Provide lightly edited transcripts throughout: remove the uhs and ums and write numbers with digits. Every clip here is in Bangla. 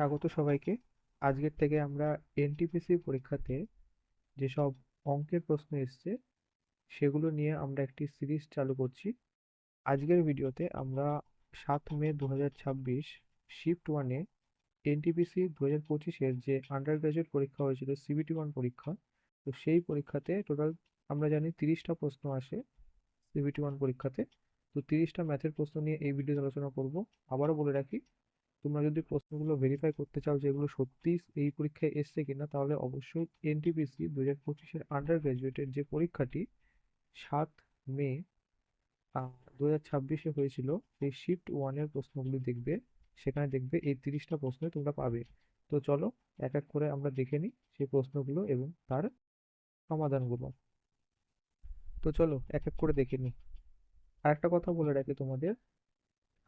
স্বাগত সবাইকে। আজকের থেকে আমরা এনটিপিসি পরীক্ষাতে যেসব অঙ্কের প্রশ্ন এসছে সেগুলো নিয়ে আমরা একটি সিরিজ চালু করছি। আজকের ভিডিওতে আমরা 7 মে 2026 শিফট ওয়ানে এনটিপিসি 2025-এর যে আন্ডার গ্রাজুয়েট পরীক্ষা হয়েছিল CBT-1 পরীক্ষা, তো সেই পরীক্ষাতে টোটাল আমরা জানি 30টা প্রশ্ন আসে CBT-1 পরীক্ষাতে। তো 30টা ম্যাথের প্রশ্ন নিয়ে এই ভিডিওতে আলোচনা করব। আবারও বলে রাখি, তোমরা যদি প্রশ্নগুলো ভেরিফাই করতে চাও যে এগুলো সত্যি এই পরীক্ষায় এসছে কিনা, তাহলে অবশ্যই এনটিপিসি 2025-এর আন্ডার গ্রাজুয়েটের যে পরীক্ষাটি 7 মে 2026-এ হয়েছিল, সেই শিফট ওয়ানের প্রশ্নগুলি দেখবে। সেখানে দেখবে এই 30টা প্রশ্ন তোমরা পাবে। তো চলো এক এক করে আমরা দেখে নিই সেই প্রশ্নগুলো এবং তার সমাধানগুলো। তো চলো এক এক করে দেখে নিই। আর একটা কথা বলে রাখি তোমাদের,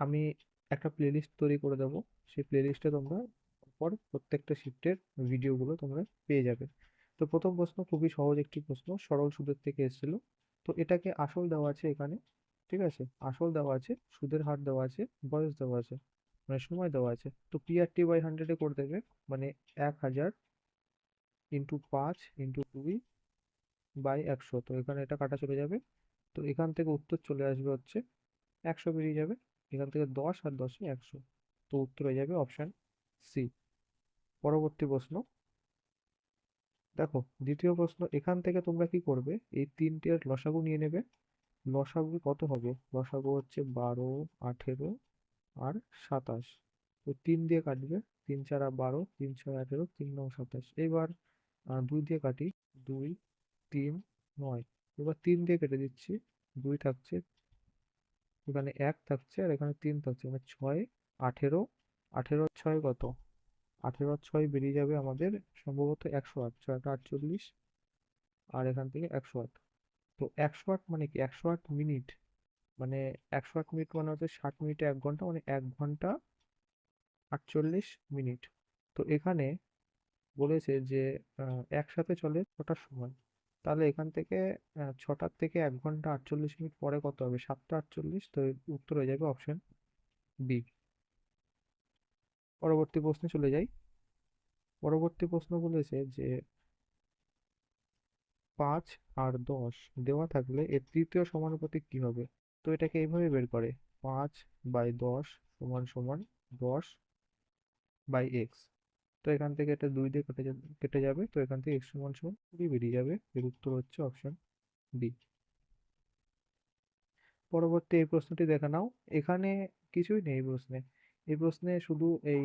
আমি একটা প্লেলিস্ট তৈরি করে দেবো। সেই প্লেলিস্টে তোমরা পর প্রত্যেকটা শিফটের ভিডিওগুলো তোমরা পেয়ে যাবে। তো প্রথম প্রশ্ন খুবই সহজ একটি প্রশ্ন, সরল সুদের থেকে এসেছিল। তো এটাকে আসল দেওয়া আছে এখানে, ঠিক আছে? আসল দেওয়া আছে, সুদের হার দেওয়া আছে, বয়স দেওয়া আছে, মানে সময় দেওয়া আছে। তো PRT/100-এ করে দেবে, মানে 1000 ইন্টু 5 ইন্টু 2/100। তো এখানে এটা কাটা চলে যাবে। তো এখান থেকে উত্তর চলে আসবে হচ্ছে 100 বেরিয়ে যাবে। এখান থেকে 10 আর 10-এ 100। তো উত্তর হয়ে যাবে অপশন সি। পরবর্তী প্রশ্ন দেখো, দ্বিতীয় প্রশ্ন। এখান থেকে তোমরা কি করবে, এই তিনটের লসাগু নিয়ে নেবে। লসাগু কত হবে? লসাগু হচ্ছে 12, 18 আর 27। তো 3 দিয়ে কাটবে, 3 4 12, 3 6 18, 3 9 27। এবার 2 দিয়ে কাটি, 2 3 9। এবার 3 দিয়ে কেটে দিচ্ছি, 2 থাকছে, এখানে 1 থাকছে আর এখানে 3 থাকছে, মানে 6 18। 18 আর 6 কত? 18 আর 6 বেরিয়ে যাবে আমাদের সম্ভবত 108। 6 8 48, আর এখান থেকে 108। তো 108 মানে কি? 108 মিনিট, মানে 108 মিনিট মানে হচ্ছে 60 মিনিটে 1 ঘন্টা, মানে 1 ঘন্টা 48 মিনিট। তো এখানে বলেছে যে একসাথে চলে 6টার সময়। তাহলে এখান থেকে 6টার থেকে 1 ঘন্টা 48 মিনিট পরে কত হবে? 7টা 48। তো এর উত্তর হয়ে যাবে অপশন বি। পরবর্তী প্রশ্নে চলে যাই। পরবর্তী প্রশ্ন বলেছে যে 5 আর 10 দেওয়া থাকলে এর তৃতীয় সমানুপাতিক কি হবে? তো এটাকে এইভাবে বের করে, 5/10 সমান সমান 10/x। তো এখান থেকে এটা 2 দিয়ে কেটে যাবে। তো এখান থেকে x সমান সমান 20 বেরিয়ে যাবে। এর উত্তর হচ্ছে অপশন বি। পরবর্তী এই প্রশ্নটি দেখে নাও। এখানে কিছুই নেই এই প্রশ্নে। এই প্রশ্নে শুধু এই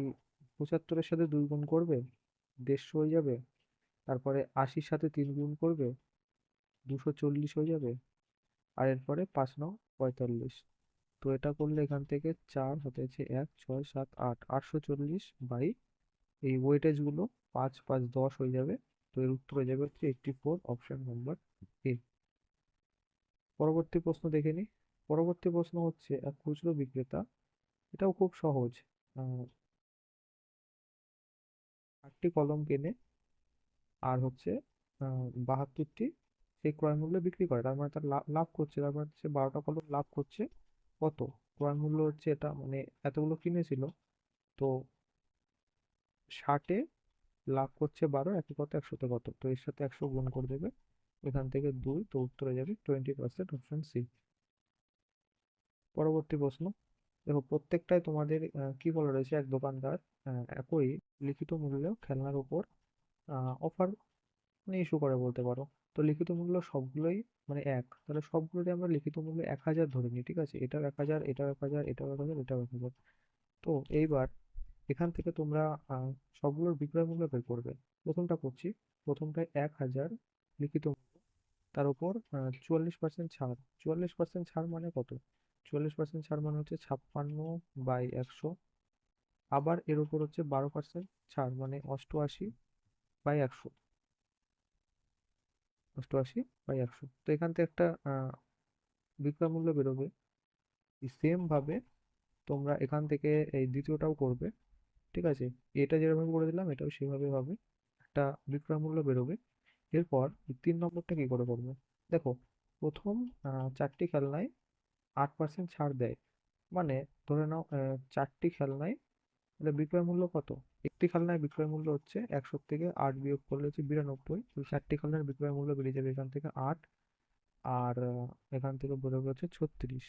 75-এর সাথে 2 গুণ করবে, 150 হয়ে যাবে। তারপরে 80-র সাথে 3 গুণ করবে, 240 হয়ে যাবে। আর এরপরে 5 9 45। তো এটা করলে এখান থেকে 4 হতেছে 1 6 7 8, 840 এই ওয়েটেজ গুলো 5 5 10 হয়ে যাবে। তো এর উত্তর হয়ে যাবে হচ্ছে 84, অপশন নাম্বার এ। পরবর্তী প্রশ্ন দেখে নি। পরবর্তী প্রশ্ন হচ্ছে, এক খুচরো বিক্রেতা, এটাও খুব সহজ, 8টি কলম কেনে আর হচ্ছে 72টি সেই ক্রয় মূল্যে বিক্রি করে। তার মানে তার লাভ লাভ করছে, তার মানে সে 12টা কলম লাভ করছে। কত? ক্রয় মূল্য হচ্ছে এটা, মানে এতগুলো কিনেছিল, তো 60-এ লাভ করছে 12, একই কত? 100-তে কত? তো এর সাথে 100 গুণ করে দেবে, এখান থেকে 2। তো উত্তর হয়ে যাবে 20%, অপশন সি। পরবর্তী প্রশ্ন দেখো, প্রত্যেকটাই তোমাদের কি বলা রয়েছে, এক দোকানদার একই লিখিত মূল্যে খেলনার উপর অফার মানে ইস্যু করে বলতে পারো। তো লিখিত মূল্য সবগুলোই মানে এক, তাহলে সবগুলোরই আমরা লিখিত মূল্য 1000 ধরে নিই, ঠিক আছে? এটাও 1000, এটাও 1000, এটাও 1000, এটাও 1000। তো এইবার এখান থেকে তোমরা আহ, সবগুলোর বিক্রয় মূল্য বের করবে। প্রথমটা করছি। প্রথমটায় 1000 লিখিত মূল্য, তার উপর 44% ছাড়। 44% ছাড় মানে কত? 44% ছাড় মানে হচ্ছে 56/100। আবার এর উপর হচ্ছে 12% ছাড়, মানে 88/100। 88/100। তো এখান থেকে একটা বিক্রয় মূল্য বেরোবে। সেম ভাবে তোমরা এখান থেকে এই দ্বিতীয়টাও করবে, ঠিক আছে? এটা যেভাবে করে দিলাম এটাও সেভাবে হবে, একটা বিক্রয় মূল্য বেরোবে। এরপর এই 3 নম্বরটা কি করে করবে? দেখো, প্রথম 4টি খেলনায় 8% ছাড় দেয়, মানে ধরে নাও 4টি খেলনায় তাহলে বিক্রয় মূল্য কত? একটি খেলনার বিক্রয় মূল্য হচ্ছে 100 থেকে 8 বিয়োগ করলে হচ্ছে 92। তো 4টি খেলনার বিক্রয় মূল্য বেরিয়ে যাবে এখান থেকে 8, আর এখান থেকে বেরোবে হচ্ছে 36।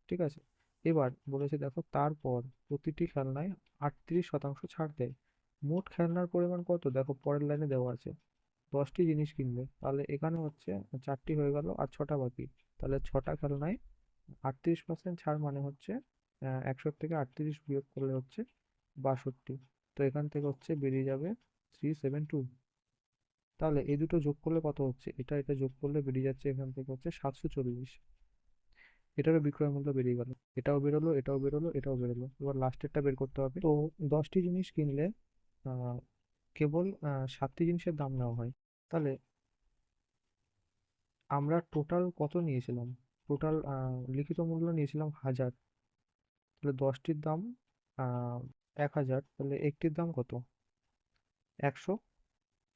ঠিক আছে, এবার বলেছে দেখো তারপর প্রতিটি খেলনায় 38% ছাড় দেয়। মোট খেলনার পরিমাণ কত? দেখো পরের লাইনে দেওয়া আছে 10টি জিনিস কিনবে, তাহলে এখানে হচ্ছে 4টি হয়ে গেল আর 6টা বাকি। তাহলে 6টা খেলনায় 38% ছাড় মানে হচ্ছে 100 থেকে 38 বিয়োগ করলে হচ্ছে 62। তো এখান থেকে হচ্ছে বেরিয়ে যাবে 372। তাহলে এই দুটো যোগ করলে কত হচ্ছে? এটা এটা যোগ করলে বেরিয়ে যাচ্ছে এখান থেকে হচ্ছে 740। এটারও বিক্রয় মূল্য বেরিয়ে গেল, এটাও বেরোলো, এটাও বেরোলো, এটাও বেরোলো। এবার লাস্টেরটা বের করতে হবে। তো 10টি জিনিস কিনলে আহ, কেবল 7টি জিনিসের দাম নেওয়া হয়। তাহলে আমরা টোটাল কত নিয়েছিলাম? টোটাল লিখিত মূল্য নিয়েছিলাম 1000। তাহলে 10টির দাম 1000, তাহলে একটির দাম কত? 100।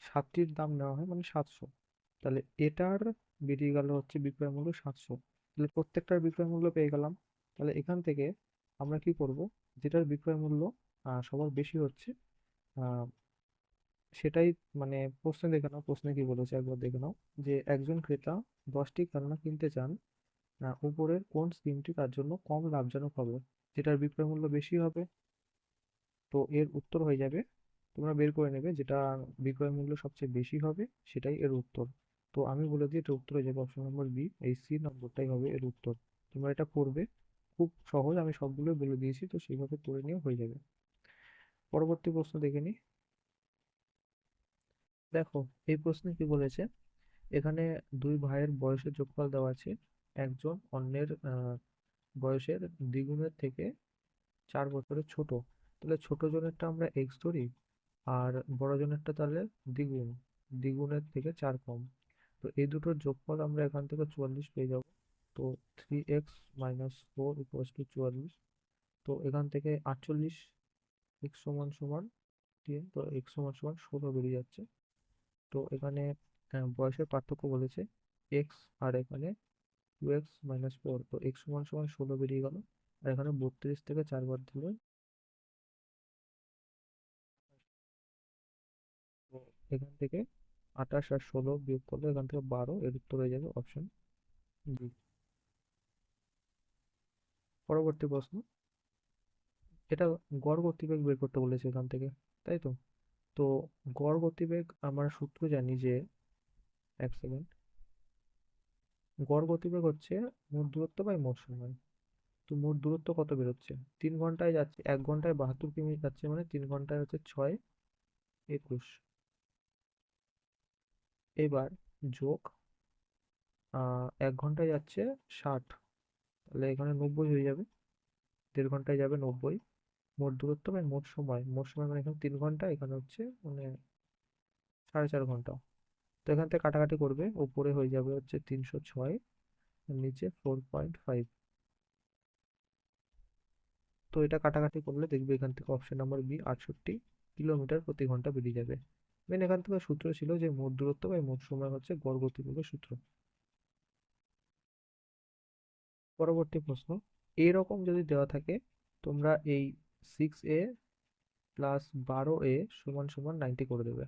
7টির দাম নেওয়া হয় মানে 700। তাহলে এটার বেরিয়ে গেল হচ্ছে বিক্রয় মূল্য 700। তাহলে প্রত্যেকটার বিক্রয় মূল্য পেয়ে গেলাম। তাহলে এখান থেকে আমরা কি করব? যেটার বিক্রয় মূল্য সবার বেশি হচ্ছে আহ, সেটাই, মানে প্রশ্নে দেখে নাও, প্রশ্নে কি বলেছে একবার দেখে নাও। যে একজন ক্রেতা 10টি খেলনা কিনতে চান, উপরের কোন স্কিমটি তার জন্য কম লাভজনক হবে? যেটার বিক্রয় মূল্য বেশি হবে, তো এর উত্তর হয়ে যাবে, তোমরা বের করে নেবে যেটা বিক্রয় মূল্য সবচেয়ে বেশি হবে সেটাই এর উত্তর। তো আমি বলে দিই এটা উত্তর হয়ে যাবে অপশন নম্বর বি, এই সি নম্বরটাই হবে এর উত্তর। তোমরা এটা করবে, খুব সহজ, আমি সবগুলো বলে দিয়েছি, তো সেইভাবে করে নিয়েও হয়ে যাবে। পরবর্তী প্রশ্ন দেখে নিই। দেখো এই প্রশ্নে কি বলেছে, এখানে দুই ভাইয়ের বয়সের যোগফল দেওয়া আছে। একজন অন্যের বয়সের দ্বিগুণের থেকে 4 বছরের ছোট। তাহলে ছোট জনেরটা আমরা এক্স ধরি, আর বড় জনেরটা তাহলে দ্বিগুণ, দ্বিগুণের থেকে 4 কম। তো এই দুটোর যোগফল আমরা এখান থেকে 44 পেয়ে যাব। তো 3x - 4 = 44। তো এখান থেকে 48, এক্স সমান সমান 10, তো এক্স সমান সমান 16 বেরিয়ে যাচ্ছে। তো এখানে বয়সের পার্থক্য বলেছে এক্স, আর এখানে 2x - 4, তো এক্স সমান সমান 16 বেরিয়ে গেল। আর এখানে 32 থেকে 4 বাদ দিলে, তো এখান থেকে 28 আর 16 বিয়োগ করলে এখান থেকে 12, এর উত্তর হয়ে যাবে অপশন বি। পরবর্তী প্রশ্ন, এটা গড় গতিবেগ বের করতে বলেছে এখান থেকে, তাই তো? তো গড় গতিবেগ আমরা সূত্র জানি যে, এক সেকেন্ড, গড় গতিবেগ হচ্ছে মোট দূরত্ব বাই মোট সময়। তো মোট দূরত্ব কত বেরোচ্ছে? 3 ঘন্টায় যাচ্ছে, 1 ঘন্টায় 72 কিমি যাচ্ছে, মানে 3 ঘন্টায় হচ্ছে 6 × 21। এবার যোগ 1 ঘন্টায় যাচ্ছে 60, তাহলে এখানে 90 হয়ে যাবে। 1.5 ঘন্টায় যাবে 90। মোট দূরত্ব বাই মোট সময়, মোট সময় মানে এখানে 3 ঘন্টা, এখানে হচ্ছে মানে 4.5 ঘন্টা। তো এখান থেকে কাটাকাটি করবে, উপরে হয়ে যাবে হচ্ছে 306, আর নিচে 4.5। তো এটা কাটাকাটি করলে দেখবে এখান থেকে অপশন নাম্বার বি 68 কিলোমিটার প্রতি ঘন্টা বেরিয়ে যাবে। মেন এখান থেকে সূত্র ছিল যে মোট দূরত্ব বাই মোট সময় হচ্ছে গড় গতিবেগের সূত্র। পরবর্তী প্রশ্ন, এইরকম যদি দেওয়া থাকে, তোমরা এই 6a + 12a সমান সমান 90 করে দেবে।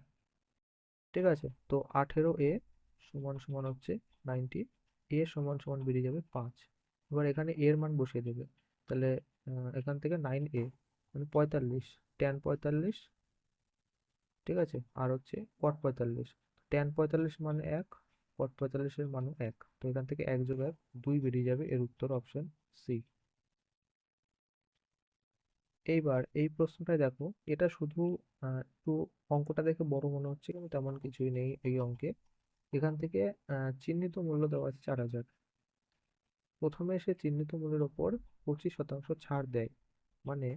ঠিক আছে, তো 18a সমান সমান হচ্ছে 90, এ সমান সমান বেরিয়ে যাবে 5। এবার এখানে এর মান বসিয়ে দেবে। তাহলে এখান থেকে 9a মানে 45, tan 45। ঠিক আছে, আর হচ্ছে cot 45। tan 45 মানে 1, cot 45-এর মানও 1। তো এখান থেকে 1 + 1 2 বেরিয়ে যাবে, এর উত্তর অপশন সি। এইবার এই প্রশ্নটায় দেখো, এটা শুধু একটু অঙ্কটা দেখে বড় মনে হচ্ছে কিন্তু তেমন কিছুই নেই এই অঙ্কে। এখান থেকে চিহ্নিত মূল্য দেওয়া আছে 4000। প্রথমে সে চিহ্নিত মূল্যের ওপর 25% ছাড় দেয়, মানে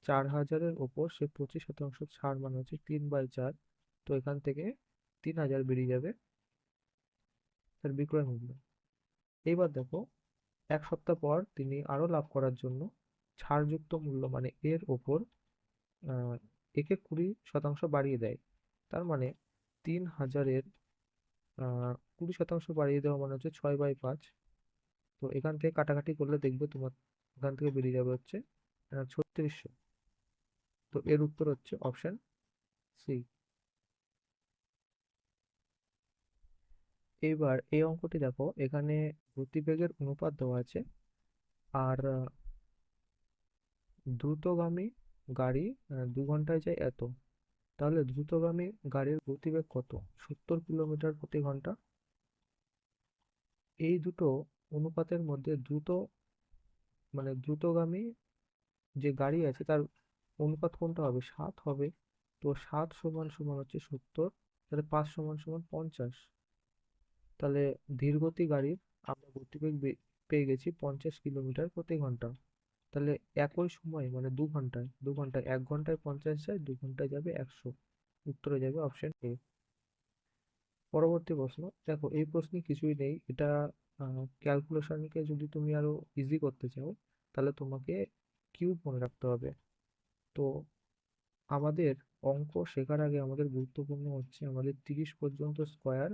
4000-এর ওপর সে 25% ছাড় মানে হচ্ছে 3/4। তো এখান থেকে 3000 বেরিয়ে যাবে তার বিক্রয় মূল্য। এইবার দেখো 1 সপ্তাহ পর তিনি আরো লাভ করার জন্য ছাড়যুক্ত মূল্য মানে এর ওপর আহ, একে 20% বাড়িয়ে দেয়। তার মানে 3000-এর 20% বাড়িয়ে দেওয়া মানে হচ্ছে 6/5। তো এখান থেকে কাটাকাটি করলে দেখবে তোমার এখান থেকে বেরিয়ে যাবে হচ্ছে 3600। তো এর উত্তর হচ্ছে অপশন সি। এবার এই অঙ্কটি দেখো, এখানে গতিবেগের অনুপাত দেওয়া আছে, আর দ্রুতগামী গাড়ি 2 ঘন্টায় যায় এত। তাহলে দ্রুতগামী গাড়ির গতিবেগ কত? 70 কিলোমিটার প্রতি ঘন্টা। এই দুটো অনুপাতের মধ্যে দ্রুতগামী যে গাড়ি আছে তার অনুপাত কোনটা হবে? 7 হবে। তো 7 সমান সমান হচ্ছে 70, তাহলে 5 সমান সমান 50। তাহলে ধীরগতি গাড়ির আমরা গতিবেগ পেয়ে গেছি 50 কিলোমিটার প্রতি ঘন্টা। তাহলে একই সময় মানে 2 ঘন্টায়, 1 ঘন্টায় 50 যায়, 2 ঘন্টায় যাবে 100। উত্তরে যাবে অপশন এ। পরবর্তী প্রশ্ন দেখো, এই প্রশ্নে কিছুই নেই, এটা ক্যালকুলেশনকে যদি তুমি আরো ইজি করতে চাও তাহলে তোমাকে কিউব মনে রাখতে হবে। তো আমাদের অঙ্ক শেখার আগে আমাদের গুরুত্বপূর্ণ হচ্ছে আমাদের 30 পর্যন্ত স্কোয়ার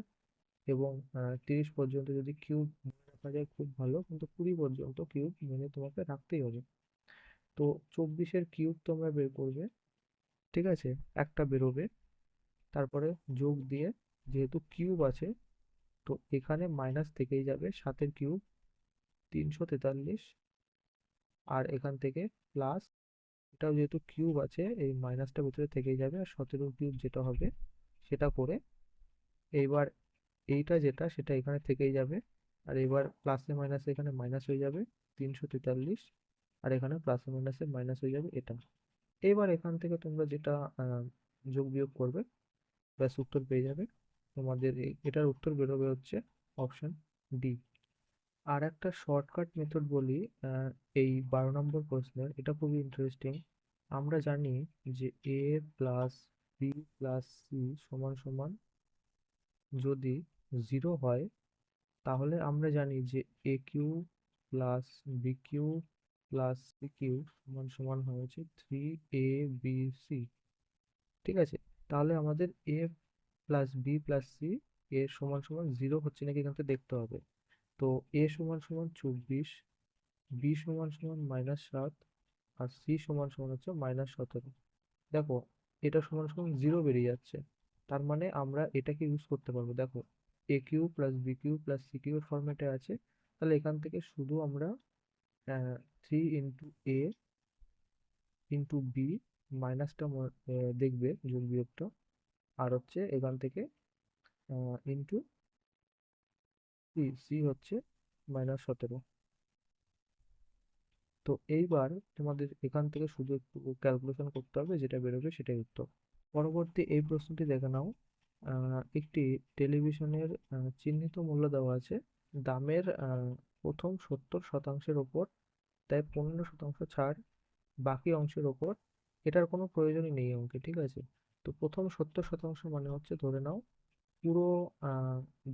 এবং 30 পর্যন্ত যদি কিউব মনে রাখা যায় খুব ভালো, কিন্তু 20 পর্যন্ত কিউব মনে তোমাকে রাখতেই হবে। তো 24-এর কিউব তোমরা বের করবে, ঠিক আছে, একটা বেরোবে, তারপরে যোগ দিয়ে, যেহেতু কিউব আছে তো এখানে মাইনাস থেকেই যাবে, 7-এর কিউব 343, আর এখান থেকে প্লাস, এটাও যেহেতু কিউব আছে এই মাইনাসটা ভিতরে থেকেই যাবে, আর 17 কিউব যেটা হবে সেটা করে এইবার এইটা যেটা সেটা এখানে থেকেই যাবে, আর এবার প্লাসে মাইনাসে এখানে মাইনাস হয়ে যাবে 343, আর এখানে প্লাসে মাইনাসে মাইনাস হয়ে যাবে এটা। এবার এখান থেকে তোমরা যেটা যোগ বিয়োগ করবে, ব্যাস উত্তর পেয়ে যাবে। তোমাদের এটার উত্তর বেরোবে হচ্ছে অপশন ডি। আর একটা শর্টকাট মেথড বলি এই 12 নম্বর প্রশ্নের, এটা খুবই ইন্টারেস্টিং। আমরা জানি যে A plus B plus C সমান সমান যদি 0 হয়, তাহলে আমরা জানি যে A cube plus B cube plus C cube সমান সমান হয়েছে 3 a b c। ঠিক আছে, তাহলে আমাদের এ প্লাস বি প্লাস সি এর সমান সমান 0 হচ্ছে নাকি এখান থেকে দেখতে হবে। তো এ সমান সমান 24, বি সমান সমান -7, আর সি সমান সমান হচ্ছে -17। দেখো, এটা সমান সমান 0 বেরিয়ে যাচ্ছে, তার মানে আমরা এটাকে ইউজ করতে পারবো। দেখো, A cube plus B cube plus C cube এর ফরম্যাটে আছে, তাহলে এখান থেকে শুধু আমরা 3 × a × b মাইনাসটা দেখবে, যোগ বিয়োগটা, আর হচ্ছে এখান থেকে ইন্টু সি, সি হচ্ছে -17। তো এইবার তোমাদের এখান থেকে শুধু একটু ক্যালকুলেশন করতে হবে, যেটা বেরোবে সেটাই উত্তর। পরবর্তী এই প্রশ্নটি দেখে নাও। একটি টেলিভিশনের চিহ্নিত মূল্য দেওয়া আছে, দামের প্রথম 70 শতাংশের ওপর দেয় 15% ছাড়, বাকি অংশের ওপর। এটার কোনো প্রয়োজনই নেই অঙ্কে, ঠিক আছে। তো প্রথম 70% মানে হচ্ছে ধরে নাও পুরো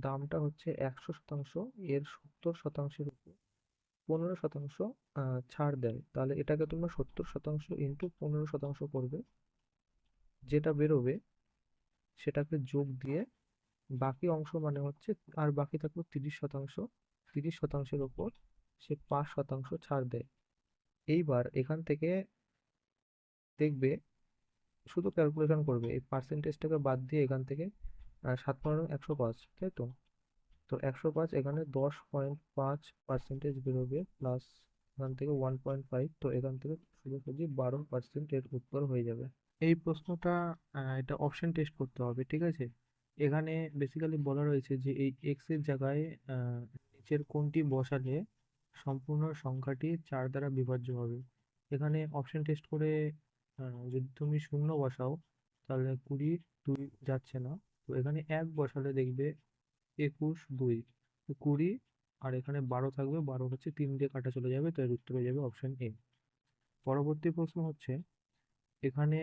দামটা হচ্ছে 100 শতাংশ, এর 70 শতাংশের উপর 15% ছাড় দেয়, তাহলে এটাকে তোমরা 70% ইন্টু 15% করবে, যেটা বেরোবে সেটাকে যোগ দিয়ে বাকি অংশ মানে হচ্ছে, আর বাকি থাকলো 30%, 30%-এর ওপর সে 5% ছাড় দেয়। এইবার এখান থেকে দেখবে, শুধু ক্যালকুলেশন করবে, এই পার্সেন্টেজটাকে বাদ দিয়ে এখান থেকে 7×105, তাই তো। তো 105 এখানে 10.5% বেরোবে, প্লাস এখান থেকে 1.5, তো এখান থেকে সোজাসুজি 12% এর উত্তর হয়ে যাবে। এই প্রশ্নটা এটা অপশন টেস্ট করতে হবে, ঠিক আছে। এখানে বেসিক্যালি বলা রয়েছে যে এই এক্স এর জায়গায় নিচের কোনটি বসালে সম্পূর্ণ সংখ্যাটি 4 দ্বারা বিভাজ্য হবে। এখানে অপশন টেস্ট করে যদি তুমি শূন্য বসাও তাহলে 20, 2 যাচ্ছে না। তো এখানে 1 বসালে দেখবে 21, 2, তো 20, আর এখানে 12 থাকবে, 12 হচ্ছে 3 দিয়ে কাটা চলে যাবে, তো এর উত্তর হয়ে যাবে অপশন এ। পরবর্তী প্রশ্ন হচ্ছে, এখানে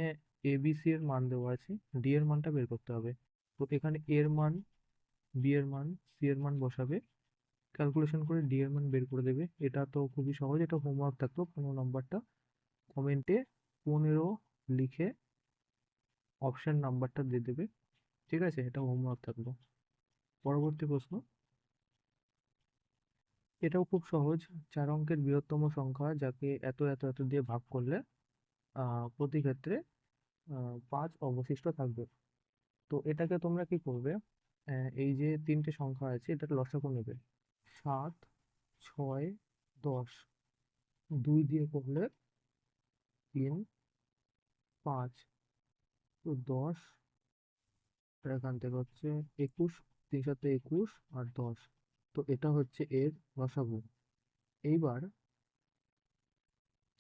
এ বি সি এর মান দেওয়া আছে, ডি এর মানটা বের করতে হবে। তো এখানে এ এর মান, বি এর মান, সি এর মান বসাবে, ক্যালকুলেশন করে ডি এর মান বের করে দেবে। এটা তো খুবই সহজ, এটা হোমওয়ার্ক থাকতো 15 নম্বরটা, কমেন্টে 15 লিখে অপশন নাম্বারটা দিয়ে দেবে, ঠিক আছে, এটা হোমওয়ার্ক থাকলো। পরবর্তী প্রশ্ন, এটাও খুব সহজ। 4 অঙ্কের বৃহত্তম সংখ্যা যাকে এত এত এত দিয়ে ভাগ করলে প্রতি ক্ষেত্রে 5 অবশিষ্ট থাকবে। তো এটাকে তোমরা কি করবে, এই যে তিনটে সংখ্যা আছে এটার লসাগু নেবে। 7, 6, 10, 2 দিয়ে করলে 3, 5, তো 10, আর এখান থেকে হচ্ছে 21, 3 সাথে 21 আর 10। তো এটা হচ্ছে এর লসাগু। এইবার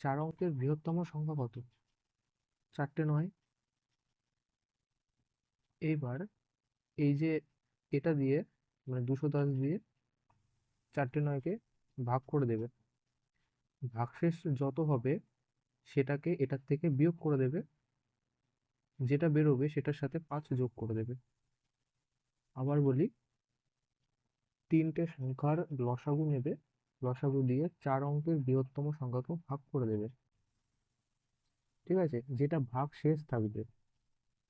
4 অঙ্কের বৃহত্তম সংখ্যা কত? 4টে নয়। এইবার এই যে এটা দিয়ে, মানে 210 দিয়ে 4টে নয়কে ভাগ করে দেবে। ভাগশেষ যত হবে সেটাকে এটার থেকে বিয়োগ করে দেবে, যেটা বেরোবে সেটার সাথে 5 যোগ করে দেবে। আবার বলি, তিনটে সংখ্যার লসাগু নেবে, লসাগু দিয়ে 4 অঙ্কের বৃহত্তম সংখ্যাকে ভাগ করে দেবে। ঠিক আছে, যেটা ভাগ শেষ থাকবে।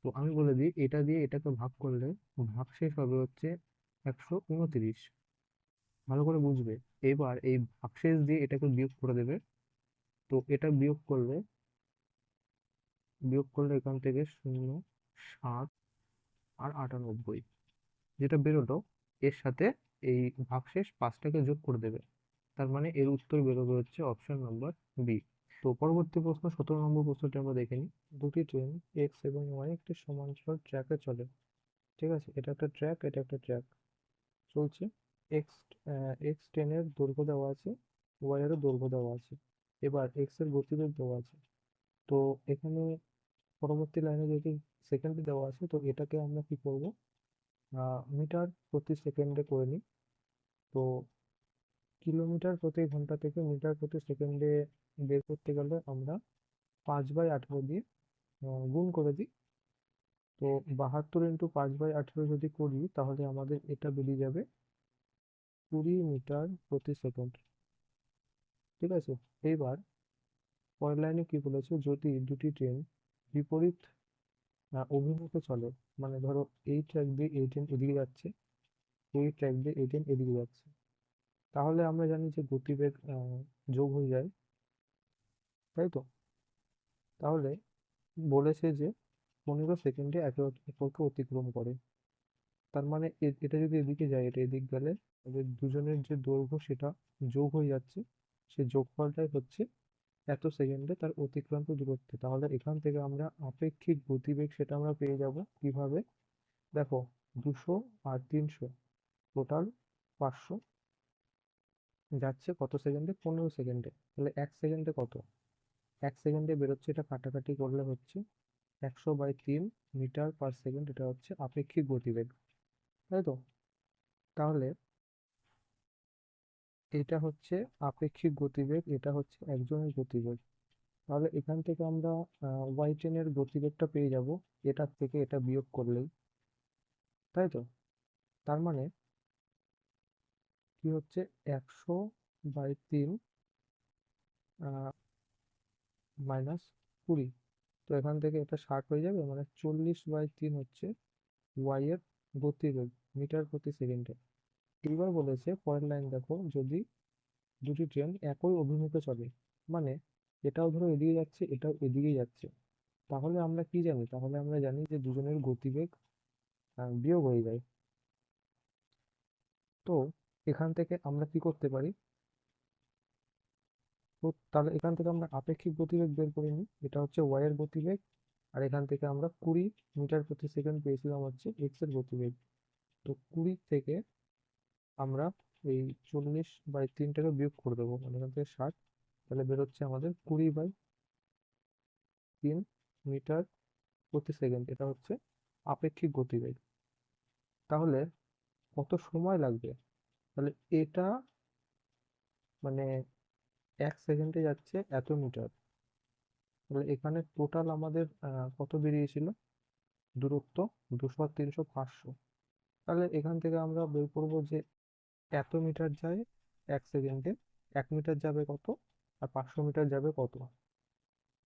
তো আমি বলে দিই, এটা দিয়ে এটাকে ভাগ করলে ভাগ শেষ হবে হচ্ছে 129। ভালো করে বুঝবে। এবার এই ভাগশেষ দিয়ে এটাকে বিয়োগ করে দেবে। তো এটা বিয়োগ করলে এখান থেকে 0, 7 আর 98 যেটা বেরোলো, এর সাথে এই ভাগশেষ 5টাকে যোগ করে দেবে। তার মানে এর উত্তর বেরোবে হচ্ছে অপশন নাম্বার বি। তো পরবর্তী প্রশ্ন, 17 নম্বর প্রশ্নটি আমরা দেখে নিই। দুটি ট্রেন এক্স এবং ওয়াই একটি সমান্তরাল ট্র্যাকে চলে। ঠিক আছে, এটা একটা ট্র্যাক, এটা একটা ট্র্যাক চলছে। এক্স এক্স ট্রেনের দৈর্ঘ্য দেওয়া আছে, ওয়াই এরও দৈর্ঘ্য দেওয়া আছে। এবার এক্স এর গতিবেগ দেওয়া আছে। তো এখানে পরবর্তী লাইনে যদি সেকেন্ডে দেওয়া আছে, তো এটাকে আমরা কি করব, মিটার প্রতি সেকেন্ডে করে নিই। তো কিলোমিটার প্রতি ঘন্টা থেকে মিটার প্রতি সেকেন্ডে বের করতে গেলে আমরা 5/18 দিয়ে গুণ করে দিই। তো 72 × 5/18 যদি করি তাহলে আমাদের এটা বেরিয়ে যাবে 20 মিটার প্রতি সেকেন্ড। ঠিক আছে, এইবার পরের লাইনে কি বলেছে, যদি দুটি ট্রেন বিপরীত অভিমুখে চলে, মানে ধরো এই ট্র্যাক দিয়ে এই ট্রেন এদিকে যাচ্ছে, এই ট্র্যাক দিয়ে এই ট্রেন এদিকে যাচ্ছে, তাহলে আমরা জানি যে গতিবেগ যোগ হয়ে যায়, তাই তো? তাহলে বলেছে যে 15 সেকেন্ডে একে অপরকে অতিক্রম করে। তার মানে এটা যদি এদিকে যায়, এটা এদিক গেলে ওদের দুজনের যে দৈর্ঘ্য সেটা যোগ হয়ে যাচ্ছে। সেই যোগফলটাই হচ্ছে এত সেকেন্ডে তার অতিক্রান্ত দূরত্ব। তাহলে এখান থেকে আমরা আপেক্ষিক গতিবেগ সেটা আমরা পেয়ে যাব কিভাবে? দেখো, 200 আর 300, টোটাল 500, যাচ্ছে কত সেকেন্ডে? 15 সেকেন্ডে। তাহলে 1 সেকেন্ডে কত? 1 সেকেন্ডে বেরোচ্ছে, এটা কাটাকাটি করলে হচ্ছে 100/3 মিটার পার সেকেন্ড। এটা হচ্ছে আপেক্ষিক গতিবেগ, তাই তো? তাহলে এটা হচ্ছে আপেক্ষিক গতিবেগ, এটা হচ্ছে একজনের গতিবেগ। তাহলে এখান থেকে আমরা ওয়াই ট্রেনের গতিবেগটা পেয়ে যাব এটার থেকে এটা বিয়োগ করলেই, তাই তো? তার মানে কি হচ্ছে, 100/3 -20। তো এখান থেকে এটা 60 হয়ে যাবে, মানে 40/3 হচ্ছে ওয়াই এর গতিবেগ মিটার প্রতি সেকেন্ডে। এইবার বলেছে পরের লাইন দেখো, যদি দুটি ট্রেন একই অভিমুখে চলে, মানে এটাও ধরো এদিকে যাচ্ছে, এটাও এদিকে যাচ্ছে, তাহলে আমরা কি জানি? তাহলে আমরা জানি যে দুজনের গতিবেগ বিয়োগ হয়ে যায়। তো এখান থেকে আমরা কি করতে পারি? তো তাহলে এখান থেকে আমরা আপেক্ষিক গতিবেগ বের করে নিই, এটা হচ্ছে ওয়াই এর গতিবেগ। আর এখান থেকে আমরা 20 মিটার প্রতি সেকেন্ড পেয়েছিলাম হচ্ছে এক্স এর গতিবেগ। তো 20 থেকে আমরা এই 40/3টাকে বিয়োগ করে দেবো, মানে এখান থেকে 60। তাহলে বেরোচ্ছে আমাদের 20/3 মিটার প্রতি সেকেন্ড। এটা হচ্ছে আপেক্ষিক গতিবেগ। তাহলে কত সময় লাগবে? তাহলে এটা মানে 1 সেকেন্ডে যাচ্ছে এত মিটার। তাহলে এখানে টোটাল আমাদের কত বেরিয়েছিল দূরত্ব? 200 আর 300, 500। তাহলে এখান থেকে আমরা বের করবো যে এত মিটার যায় 1 সেকেন্ডে, 1 মিটার যাবে কত, আর 500 মিটার যাবে কত।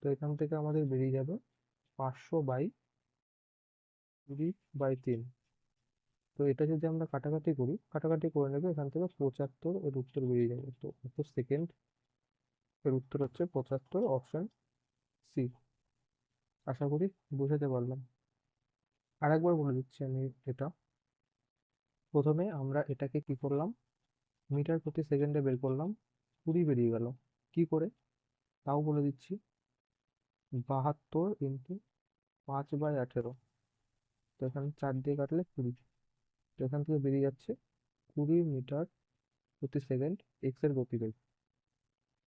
তো এখান থেকে আমাদের বেরিয়ে যাবে 500/20/3। তো এটা যদি আমরা কাটাকাটি করি, কাটাকাটি করে নেবে, এখান থেকে 75 এর উত্তর বেরিয়ে যাবে। তো কত সেকেন্ড? এর উত্তর হচ্ছে 75, অপশন সি। আশা করি বুঝাতে পারলাম। আরেকবার বলে দিচ্ছি আমি এটা। প্রথমে আমরা এটাকে কি করলাম, মিটার প্রতি সেকেন্ডে বের করলাম, 20 বেরিয়ে গেল। কি করে তাও বলে দিচ্ছি। 72 × 5/18। তো এখানে 4 দিয়ে কাটলে 20। তো এখান থেকে বেরিয়ে যাচ্ছে 20 মিটার প্রতি সেকেন্ড এক্স এর গতিবেগ।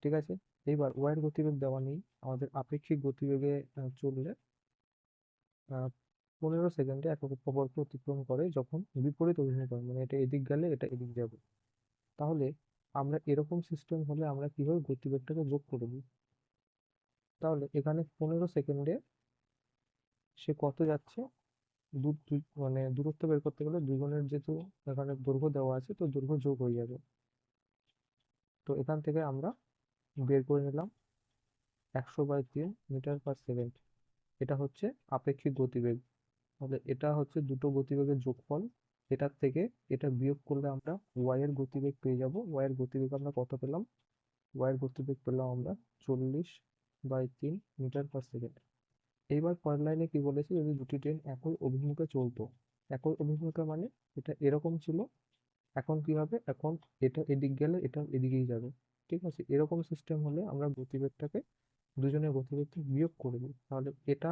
ঠিক আছে। এইবার ওয়াই এর গতিবেগ দেওয়া নেই, আমাদের আপেক্ষিক গতিবেগে চললে 15 সেকেন্ডে একে অপরকে অতিক্রম করে যখন বিপরীত অভিমুখ হয়, মানে এটা এদিক গেলে এটা এদিক যাবে। তাহলে আমরা এরকম সিস্টেম হলে আমরা কিভাবে গতিবেগটাকে যোগ করে দিই। তাহলে এখানে 15 সেকেন্ডে সে কত যাচ্ছে, মানে দূরত্ব বের করতে গেলে দুজনের যেহেতু এখানে দৈর্ঘ্য দেওয়া আছে, তো দৈর্ঘ্য যোগ হয়ে যাবে। তো এখান থেকে আমরা বের করে নিলাম 100/3 মিটার পার সেকেন্ড। এটা হচ্ছে আপেক্ষিক গতিবেগ। তাহলে এটা হচ্ছে দুটো গতিবেগের যোগফল। এটার থেকে এটা বিয়োগ করলে আমরা ওয়াই এর গতিবেগ পেয়ে যাব। ওয়াই এর গতিবেগ আমরা কত পেলাম, ওয়াই এর গতিবেগ পেলাম আমরা 40/3 মিটার পার সেকেন্ড। এইবার পরের লাইনে কি বলেছে, যদি দুটি ট্রেন একই অভিমুখে চলতো। একই অভিমুখে মানে এটা এরকম ছিল, এখন কি হবে, এখন এটা এদিক গেলে এটা এদিকেই যাবে। ঠিক আছে, এরকম সিস্টেম হলে আমরা গতিবেগটাকে দুজনের গতিবেগ থেকে বিয়োগ করে দিই। তাহলে এটা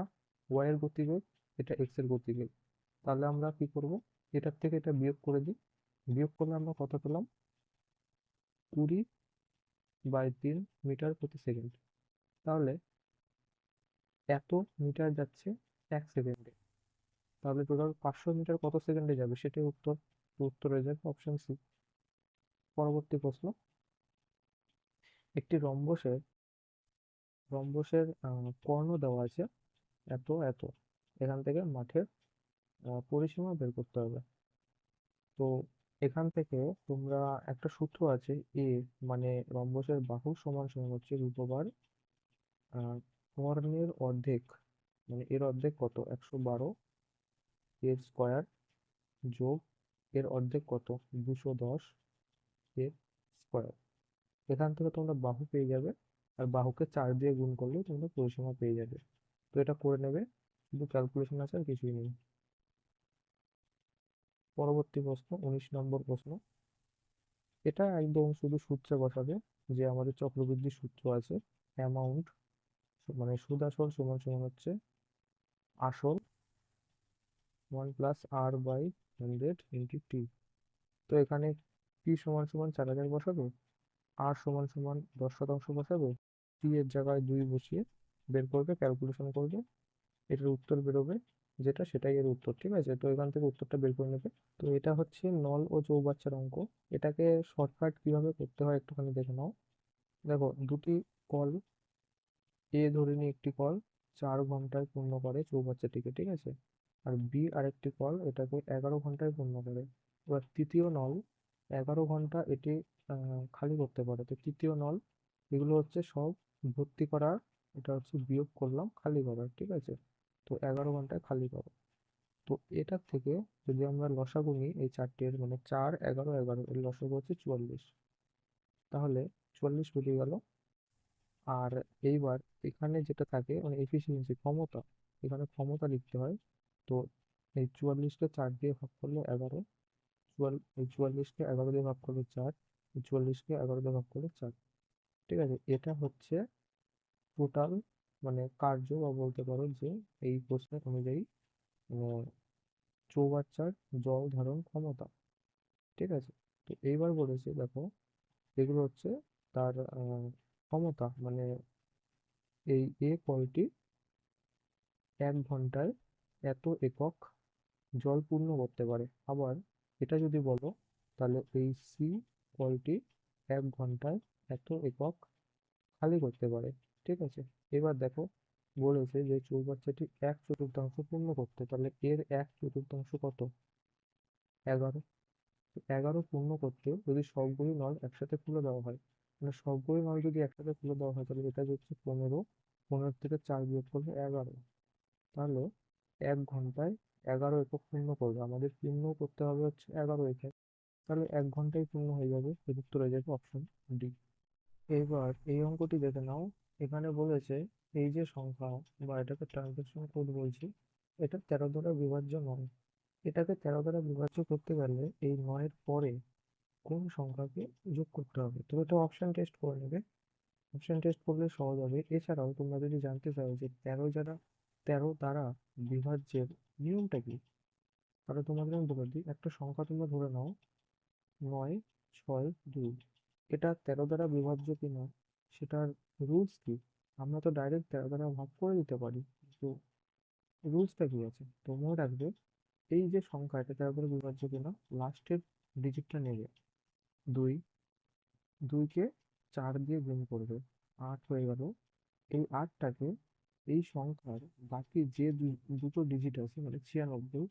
ওয়াই এর গতিবেগ, এটা এক্স এর গতিবেগ। তাহলে আমরা কি করব, এটার থেকে এটা বিয়োগ করে দিই। বিয়োগ করলে আমরা কত পেলাম, 20/3 মিটার প্রতি সেকেন্ড। তাহলে এত মিটার যাচ্ছে 1 সেকেন্ডে। তাহলে টোটাল 500 মিটার কত সেকেন্ডে যাবে, সেটাই উত্তর। তো উত্তর হয়ে যাবে অপশন সি। পরবর্তী প্রশ্ন। একটি রম্বসের কর্ণ দেওয়া আছে এত এত। এখান থেকে মাঠের পরিসীমা বের করতে হবে। তো এখান থেকে তোমরা একটা সূত্র আছে, এ মানে রম্বসের বাহু সমান সমান হচ্ছে √, কর্ণের অর্ধেক, মানে এর অর্ধেক কত, 112 এর স্কোয়ার যোগ এর অর্ধেক কত, 210 এর স্কোয়ার। এখান থেকে তোমরা বাহু পেয়ে যাবে, আর বাহুকে 4 দিয়ে গুণ করলে তোমরা পরিসীমা পেয়ে যাবে। তো এটা করে নেবে, শুধু ক্যালকুলেশন আছে আর কিছুই নেই। পরবর্তী প্রশ্ন, 19 নম্বর প্রশ্ন। এটা একদম শুধু সূত্রে বসাবে, যে আমাদের চক্রবৃদ্ধি সূত্র আছে, অ্যামাউন্ট মানে সুদ আসল সমান সমান হচ্ছে আসল 1 + r/100 × t। তো এখানে p সমান সমান 4000 বসাবে, r সমান সমান 10% বসাবে, t এর জায়গায় 2 বসিয়ে বের করবে, ক্যালকুলেশন করবে, এটার উত্তর বেরোবে যেটা, সেটাই এর উত্তর। ঠিক আছে, তো এখান থেকে উত্তরটা বের করে নেবে। তো এটা হচ্ছে নল ও চৌবাচ্চার অঙ্ক। এটাকে শর্টকাট কিভাবে করতে হয় একটুখানি দেখে নাও। দেখো, দুটি কল, এ ধরে নিই একটি কল 4 ঘন্টায় পূর্ণ করে চৌবাচ্চাটিকে, ঠিক আছে, আর বি আরেকটি কল এটাকে 11 ঘন্টায় পূর্ণ করে। এবার তৃতীয় নল 11 ঘন্টা এটি খালি করতে পারে। তো তৃতীয় নল, এগুলো হচ্ছে সব ভর্তি করার, এটা হচ্ছে বিয়োগ করলাম খালি করার। ঠিক আছে, তো 11 ঘন্টায় খালি করো। তো এটার থেকে যদি আমরা লসাগু নিই এই চারটের, মানে 4, 11, 11, এর লসাগু হচ্ছে 44। তাহলে 44 বেরিয়ে গেল। আর এইবার এখানে যেটা থাকে মানে এফিসিয়েন্সি, ক্ষমতা, এখানে ক্ষমতা লিখতে হয়। তো এই 44কে 4 দিয়ে ভাগ করলে 11, এই 44কে 11 দিয়ে ভাগ করলে 4, এই 44কে 11 দিয়ে ভাগ করলে 4। ঠিক আছে, এটা হচ্ছে টোটাল মানে কার্য, বা বলতে পারো যে এই প্রশ্নের অনুযায়ী চৌবাচ্চার জল ধারণ ক্ষমতা। ঠিক আছে, তো এইবার বলেছে দেখো, এগুলো হচ্ছে তার ক্ষমতা, মানে এই এ কলটি 1 ঘন্টায় এত একক জল পূর্ণ করতে পারে। আবার এটা যদি বলো, তাহলে এই সি কলটি 1 ঘন্টায় এত একক খালি করতে পারে। ঠিক আছে, এবার দেখো, বলেছে যে চৌবাচ্চাটি 1/4 পূর্ণ করতে, তাহলে এর 1/4 কত, 11। 11 পূর্ণ করতে যদি সবগুলি নল একসাথে খুলে দেওয়া হয়, মানে সবগুলি নল যদি একসাথে খুলে দেওয়া হয়, তাহলে এটা হচ্ছে 15। 15 থেকে 4 বিয়োগ করলে 11। তাহলে 1 ঘন্টায় 11 একক পূর্ণ করবে, আমাদের পূর্ণ করতে হবে হচ্ছে 11 একক। তাহলে 1 ঘন্টায় পূর্ণ হয়ে যাবে, এর উত্তর হয়ে যাবে অপশন ডি। এবার এই অঙ্কটি দেখে নাও। এখানে বলেছে এই যে সংখ্যা বা এটাকে ট্রানজাকশন কোড বলছি, এটা 13 দ্বারা বিভাজ্য নয়। এটাকে 13 দ্বারা বিভাজ্য করতে গেলে এই 9-এর পরে কোন সংখ্যাকে যোগ করতে হবে, তো এটা অপশন টেস্ট করে নেবে। অপশন টেস্ট করলে সহজ হবে। এছাড়াও তোমরা যদি জানতে চাও যে 13 দ্বারা বিভাজ্যের নিয়মটা কি, তাহলে তোমাদের আমি বলে দিই। একটা সংখ্যা তোমরা ধরে নাও 9, 6, 2। এটা 13 দ্বারা বিভাজ্য কিনা সেটার রুলস কি? আমরা তো ডাইরেক্ট 13 দ্বারা ভাগ করে দিতে পারি, কিন্তু রুলসটা কি আছে তো মনে রাখবে। এই যে সংখ্যা, এটা 13 দ্বারা বিভাজ্য কিনা, লাস্টের ডিজিটটা নেবে 2, 2 কে 4 দিয়ে গুণ করবে, 8 হয়ে গেল। এই 8টাকে এই সংখ্যার বাকি যে দুটো ডিজিট আছে মানে 96,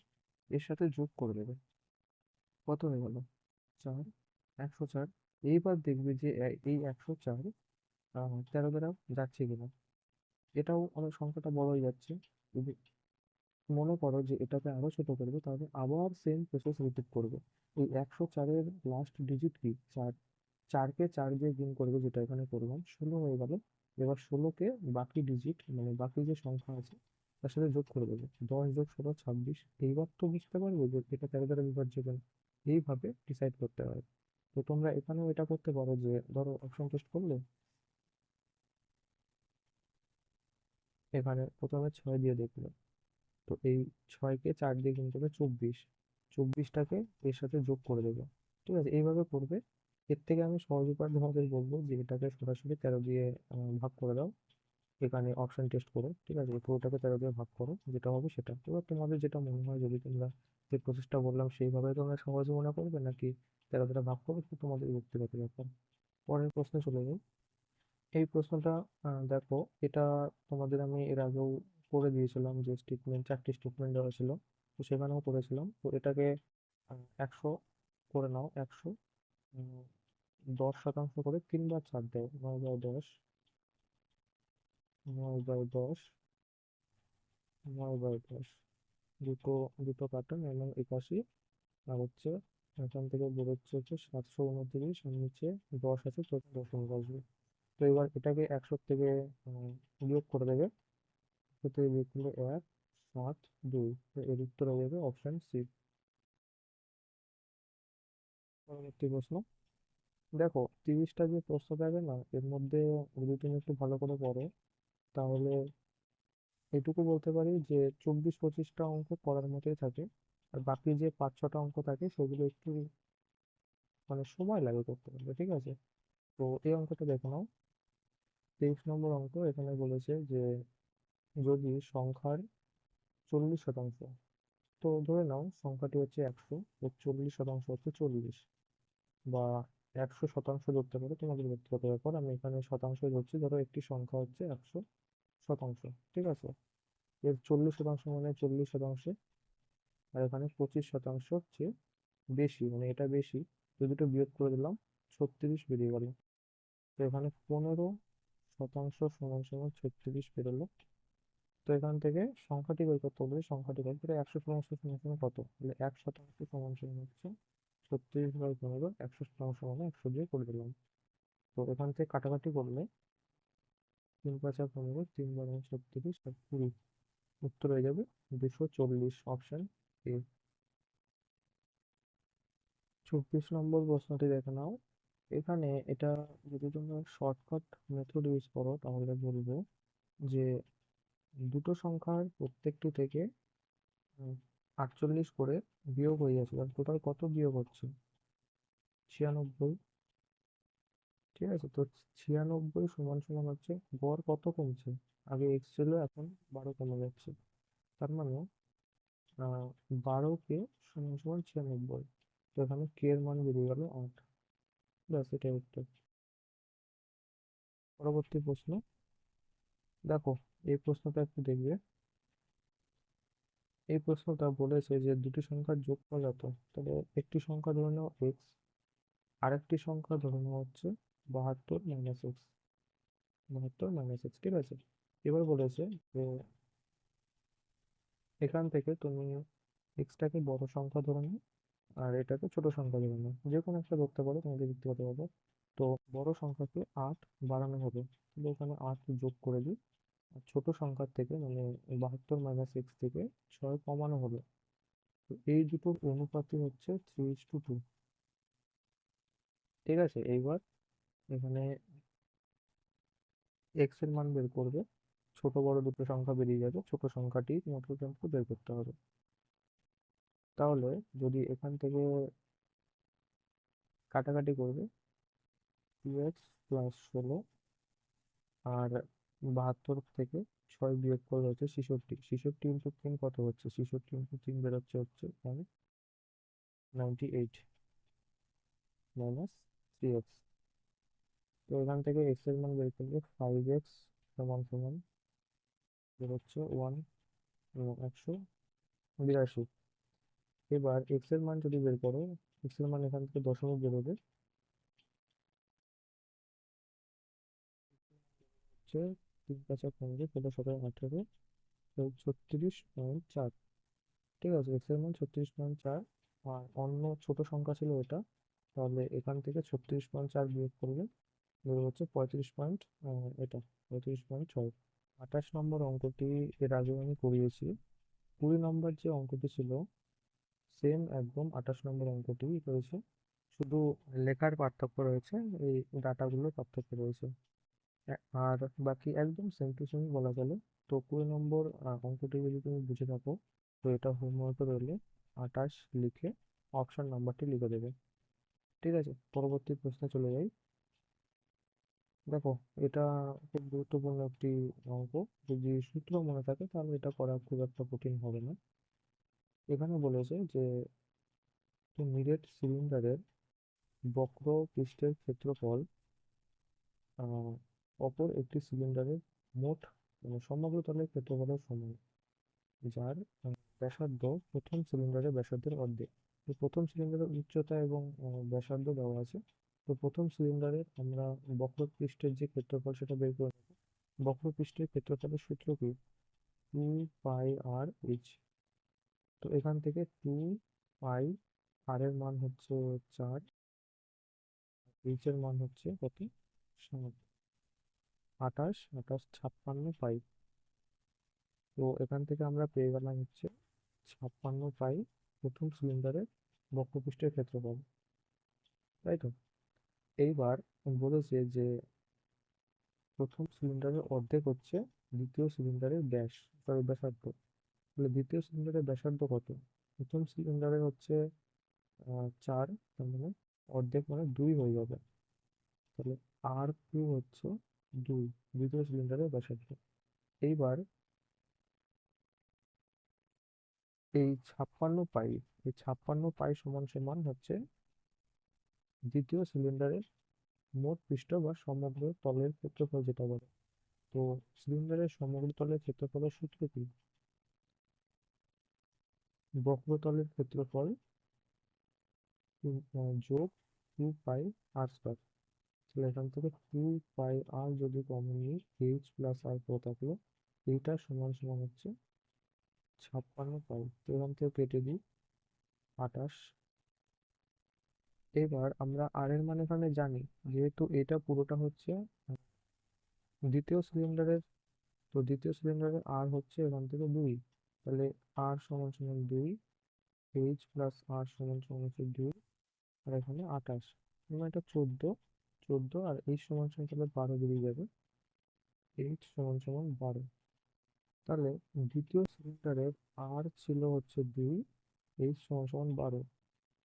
এর সাথে যোগ করে দেবে। কত হয়ে গেল? 4, 104। এইবার দেখবে যে এই 104 13 দ্বারা যাচ্ছে কিনা। এটাও অনেক সংখ্যাটা বড় হয়ে যাচ্ছে। যদি মনে করো যে এটাকে আরো ছোট করবে, তাহলে আবার সেম প্রসেস রিপিট করবে। এই 104-এর লাস্ট ডিজিট কি? 4। 4-কে 4 দিয়ে গুণ করবে, যেটা এখানে করলাম, 16 হয়ে গেল। এবার 16-কে বাকি ডিজিট মানে বাকি যে সংখ্যা আছে তার সাথে যোগ করে দেবে, 10 যোগ 16, 26। এইবার তো বুঝতে পারবে যে এটা 13 দ্বারা বিভাজ্য কেন। এইভাবে ডিসাইড করতে হয়। তো তোমরা এখানেও এটা করতে পারো যে ধরো অপশন টেস্ট করলে এখানে প্রথমে 6 দিয়ে দেখলে, তো এই 6-কে 4 দিয়ে গুণ করবে 24। 24টাকে এর সাথে যোগ করে দেবে। ঠিক আছে, এইভাবে করবে। এর থেকে আমি সহজ উপায় তোমাদের বলবো যে এটাকে সরাসরি 13 দিয়ে ভাগ করে দাও। এখানে অপশন টেস্ট করো, ঠিক আছে, এই পুরোটাকে 13 দিয়ে ভাগ করো, যেটা হবে সেটা। এবার তোমাদের যেটা মনে হয়, যদি তোমরা যে প্রসেসটা বললাম সেইভাবে তোমরা সহজে মনে করবে, নাকি 13 দ্বারা ভাগ করবে, সেটা তোমাদের ব্যক্তিগত ব্যাপার। পরের প্রশ্নে চলে যাই। এই প্রশ্নটা দেখো, এটা তোমাদের আমি এর আগেও করে দিয়েছিলাম, যে স্টেটমেন্ট 4টি স্টেটমেন্ট দেওয়া ছিল, তো সেখানেও করেছিলাম। তো এটাকে 100 করে নাও। 100 10% করে 3 বার 4 দেয়, 9/10, 9/10, 9/10। দুটো দুটো কাটা 9×81। আর হচ্ছে এখান থেকে বেরোচ্ছে হচ্ছে 729, আর নিচে 10 আছে, তো 10 আসবে। তো এবার এটাকে 100 থেকে বিয়োগ করে দেবে। থেকে বিয়োগ করলে 1, 7, 2। তো এর উত্তর হয়ে যাবে অপশন সি। পরবর্তী প্রশ্ন। দেখো, 30টা যে প্রশ্ন থাকে না, এর মধ্যে যদি তুমি একটু ভালো করে পড়ো, তাহলে এটুকু বলতে পারি যে 24-25টা অঙ্ক পড়ার মতোই থাকে। আর বাকি যে 5-6টা অঙ্ক থাকে সেগুলো একটু মানে সময় লাগে করতে পারবে। ঠিক আছে, তো এই অঙ্কটা দেখে নাও। 23 নম্বর অঙ্ক এখানে বলেছে যে যদি সংখ্যার 40%, তো ধরে নাও সংখ্যাটি হচ্ছে 100, এর 40% হচ্ছে 40, বা 100% ধরতে পারো, তোমাদের ব্যক্তিগত ব্যাপার। আমি এখানে শতাংশ ধরছি, ধরো একটি সংখ্যা হচ্ছে 100%। ঠিক আছে, এর 40% মানে 40%, আর এখানে 25% হচ্ছে বেশি, মানে এটা বেশি। তো দুটো বিয়োগ করে দিলাম, 36 বেরিয়ে গেল। তো এখানে 15% সমান সমান 36 বেরোলো। তো এখান থেকে সংখ্যাটি বের করতে হবে। সংখ্যাটি বের করে 100% সমান সমান কত, তাহলে 1% সমান সমান হচ্ছে 36/15। 100% মানে 100 দিয়ে করে দিলাম। তো এখান থেকে কাটাকাটি করলে 3×5=15, 3 × 36 আর 20, উত্তর হয়ে যাবে 240, অপশন এ। 24 নম্বর প্রশ্নটি দেখে নাও। এখানে এটা যদি তোমরা শর্টকাট মেথড ইউজ করো, তাহলে বলবো যে দুটো সংখ্যার প্রত্যেকটি থেকে 48 করে বিয়োগ হয়ে যাচ্ছে, টোটাল কত বিয়োগ হচ্ছে? 96। ঠিক আছে, তো 96 সমান সমান হচ্ছে গড় কত কমছে। আগে x ছিল, এখন 12 কমে যাচ্ছে। তার মানে 12 কে সমান সমান 96। তো এখানে কে এর মান বেরিয়ে গেল 8। ব্যাস, এটাই উত্তর। পরবর্তী প্রশ্ন। দেখো, এই প্রশ্নটা একটু দেখবে। এই প্রশ্নটা বলেছে যে দুটি সংখ্যার যোগফল এত, তবে একটি সংখ্যা ধরে নাও এক্স, আরেকটি সংখ্যা ধরে নেওয়া হচ্ছে 72 - এক্স। 72 - এক্স, ঠিক আছে। এবার বলেছে যে এখান থেকে তুমি এক্সটাকে বড় সংখ্যা ধরে নাও, আর এটাকে ছোট সংখ্যা ধরে নাও, যে কোনো একটা ধরতে পারো, তোমাদের ব্যক্তিগত ব্যাপার। তো বড় সংখ্যাকে 8 বাড়ানো হবে, তাহলে এখানে 8 যোগ করে দিই। ছোট সংখ্যার থেকে মানে 72 - x থেকে 6 কমানো হলো। তো এই দুটোর অনুপাতই হচ্ছে 3:2। ঠিক আছে, এইবার এখানে x এর মান বের করবে। ছোট বড় দুটো সংখ্যা বেরিয়ে যাবে, ছোট সংখ্যাটি তোমাকে কিন্তু বের করতে হবে। তাহলে যদি এখান থেকে কাটাকাটি করবে, 2x + 16, আর 72 থেকে 6 বিয়োগ করলে হচ্ছে 66। 66 ইন্টু 3 কত হচ্ছে? 66 ইন্টু 3 বেরোচ্ছে মানে 98 - 3x। তো এখান থেকে x এর মান বের করলে 5x সমান সমান বেরোচ্ছে 1 এবং 182। এবার x এর মান যদি বের করো, x এর মান এখান থেকে দশমিক বেরোবে, হচ্ছে 3×5 = 17, 18, 36.4। ঠিক আছে, x এর মান 36.4। আর অন্য ছোট সংখ্যা ছিল এটা, তাহলে এখান থেকে 36.4 বিয়োগ করলে বের হচ্ছে 35.6। 28 নম্বর অঙ্কটি এর আগে আমি করিয়েছি। 20 নম্বর যে অঙ্কটি ছিল সেম একদম 28 নম্বর অঙ্কটি রয়েছে, শুধু লেখার পার্থক্য রয়েছে, এই ডাটাগুলোর পার্থক্য রয়েছে। আর বাকি একদম সেম টু সেম বলা চলে। তো 20 নম্বর অঙ্কটি যদি তুমি বুঝে থাকো, তো এটা হোমওয়ার্কে রইলে 28 লিখে অপশন নাম্বারটি লিখে দেবে। ঠিক আছে, পরবর্তী প্রশ্নে চলে যাই। দেখো, এটা খুব গুরুত্বপূর্ণ একটি অঙ্ক। যদি সূত্র মনে থাকে তাহলে এটা করা খুব একটা কঠিন হবে না। এখানে বলেছে যে নিরেট সিলিন্ডারের বক্র পৃষ্ঠের ক্ষেত্রফল আহ, অপর একটি সিলিন্ডারের মোট মানে সমগ্র তলের ক্ষেত্রফলের সমান, যার ব্যাসার্ধ প্রথম সিলিন্ডারের ব্যাসার্ধের অর্ধেক। তো প্রথম সিলিন্ডারের উচ্চতা এবং ব্যাসার্ধ দেওয়া আছে। তো প্রথম সিলিন্ডারের আমরা বক্রপৃষ্ঠের যে ক্ষেত্রফল সেটা বের করে নেব। বক্রপৃষ্ঠের ক্ষেত্রফলের সূত্র কি? 2πr/h। তো এখান থেকে 2π, আর এর মান হচ্ছে 4, h এর মান হচ্ছে কত? 7, 28, 28, 56 পাই। তো এখান থেকে আমরা পেয়ে গেলাম হচ্ছে 56 পাই প্রথম সিলিন্ডারের বক্রপৃষ্ঠের ক্ষেত্রফল, তাই তো? এইবার বলেছে যে প্রথম সিলিন্ডারের অর্ধেক হচ্ছে দ্বিতীয় সিলিন্ডারের ব্যাসার্ধ। তাহলে দ্বিতীয় সিলিন্ডারের ব্যাসার্ধ কত? প্রথম সিলিন্ডারের হচ্ছে 4, তার মানে অর্ধেক মানে 2 হয়ে যাবে। তাহলে R2 হচ্ছে 2, দ্বিতীয় সিলিন্ডারের ব্যাসার্ধ। এইবার এই 56 পাই সমান সমান হচ্ছে দ্বিতীয় সিলিন্ডারের মোট পৃষ্ঠ বা সমগ্র তলের ক্ষেত্রফল যেটা বলে। তো সিলিন্ডারের সমগ্র তলের ক্ষেত্রফলের সূত্র কি? বক্রতলের ক্ষেত্রফল যোগ 2πr²। তাহলে এখান থেকে 2πr যদি কমন নিই, h প্লাস আর পড়ে থাকলো, এইটা সমান সমান হচ্ছে 56 পাই। তো এখান থেকে কেটে দিই 28। এবার আমরা আর এর মান এখানে জানি, যেহেতু এটা পুরোটা হচ্ছে দ্বিতীয় সিলিন্ডারের, তো দ্বিতীয় সিলিন্ডারের আর হচ্ছে এখান থেকে 2, তাহলে আর সমান সমান 2, এইচ প্লাস আর সমান সমান হচ্ছে 2, আর এখানে 28, মানে এটা 14, আর এইচ সমান সমান তাহলে 12 বেরিয়ে যাবে। এইচ সমান সমান 12। তাহলে দ্বিতীয় সিলিন্ডারের আর ছিল হচ্ছে 2, এইচ সমান সমান 12।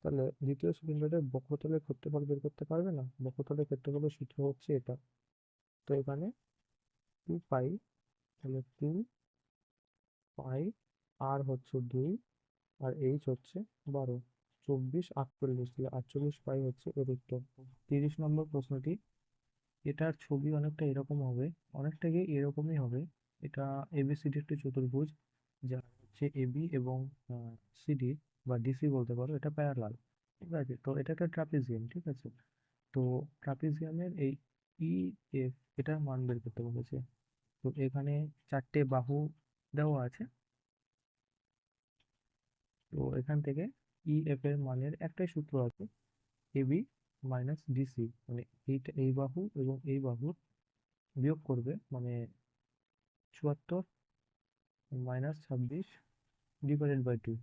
তাহলে দ্বিতীয় সিলিন্ডারের বক্রতলের ক্ষেত্রফল বের করতে পারবে না? বক্রতলের ক্ষেত্রফলের সূত্র হচ্ছে এটা। তো এখানে 2π, তাহলে 2π, আর হচ্ছে 2, আর এইচ হচ্ছে 12, 24, 48, তাহলে 48 পাই হচ্ছে এর উত্তর। 30 নম্বর প্রশ্নটি, এটার ছবি অনেকটা এরকম হবে, অনেকটা গিয়ে এরকমই হবে। এটা এবিসিডি একটি চতুর্ভুজ, যার হচ্ছে এবি এবং সিডি বা ডিসি বলতে পারো, এটা প্যারালাল। ঠিক আছে, তো এটা একটা ট্রাপিজিয়াম। ঠিক আছে, তো ট্রাপিজিয়ামের এই ই এফ এটার মান বের করতে বলেছে। তো এখানে 4টে বাহু দেওয়া আছে। তো এখান থেকে ই এফ এর মানের একটাই সূত্র আছে, এবি মাইনাস ডিসি, মানে এইটা এই বাহু এবং এই বাহুর বিয়োগ করবে, মানে 74 মাইনাস 26 ডিভাইডেড বাই 2।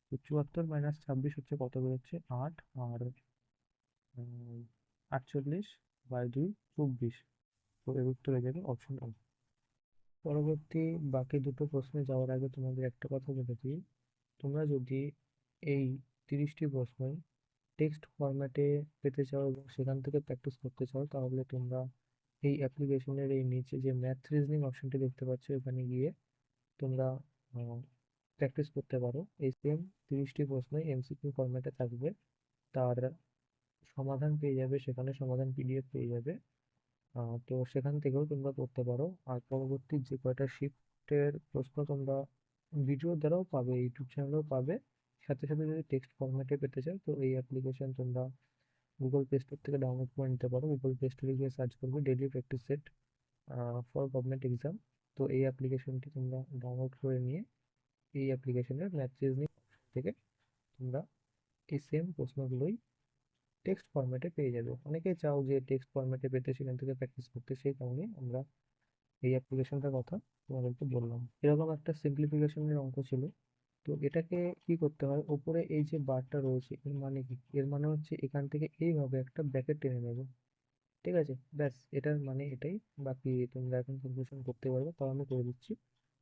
তো 74 মাইনাস 26 হচ্ছে কত বেরোচ্ছে 8, আর 48 বাই 2 24। তো এর উত্তর হয়ে যাবে অপশন ও। পরবর্তী বাকি দুটো প্রশ্নে যাওয়ার আগে তোমাদের একটা কথা বলে দিই, তোমরা যদি এই 30টি প্রশ্ন টেক্সট ফরম্যাটে পেতে চাও এবং সেখান থেকে প্র্যাকটিস করতে চাও, তাহলে তোমরা এই অ্যাপ্লিকেশনের এই নিচে যে ম্যাথ রিজনিং অপশনটি দেখতে পাচ্ছ, এখানে গিয়ে তোমরা প্র্যাকটিস করতে পারো। এই সেম 30টি প্রশ্নই এমসিকিউ ফরম্যাটে থাকবে, তার সমাধান পেয়ে যাবে, সেখানে সমাধান পিডিএফ পেয়ে যাবে। তো সেখান থেকেও তোমরা করতে পারো। আর পরবর্তী যে কয়টা শিফটের প্রশ্ন তোমরা ভিডিও দ্বারাও পাবে, ইউটিউব চ্যানেলেও পাবে, সাথে সাথে যদি টেক্সট ফরম্যাটে পেতে চাও, তো এই অ্যাপ্লিকেশন তোমরা গুগল প্লে স্টোর থেকে ডাউনলোড করে নিতে পারো। গুগল প্লে স্টোরে গিয়ে সার্চ করবে daily practice set for government exam. তো এই অ্যাপ্লিকেশনটি তোমরা ডাউনলোড করে নিয়ে এই অ্যাপ্লিকেশনের ম্যাথ রিজনিং থেকে তোমরা এই সেম প্রশ্নগুলোই টেক্সট ফরম্যাটে পেয়ে যাবে। অনেকেই চাও যে টেক্সট ফরম্যাটে পেতে, সেখান থেকে প্র্যাকটিস করতে, সেই কারণে আমরা এই অ্যাপ্লিকেশনটার কথা তোমাদেরকে বললাম। এরকম একটা সিম্পলিফিকেশনের অঙ্ক ছিল। তো এটাকে কি করতে হয়, ওপরে এই যে বারটা রয়েছে এর মানে কি, এর মানে হচ্ছে এখান থেকে এইভাবে একটা ব্র্যাকেট টেনে নেবে। ঠিক আছে, ব্যাস এটার মানে এটাই। বাকি তোমরা এখন ক্যালকুলেশন করতে পারবে, তাও আমি করে দিচ্ছি।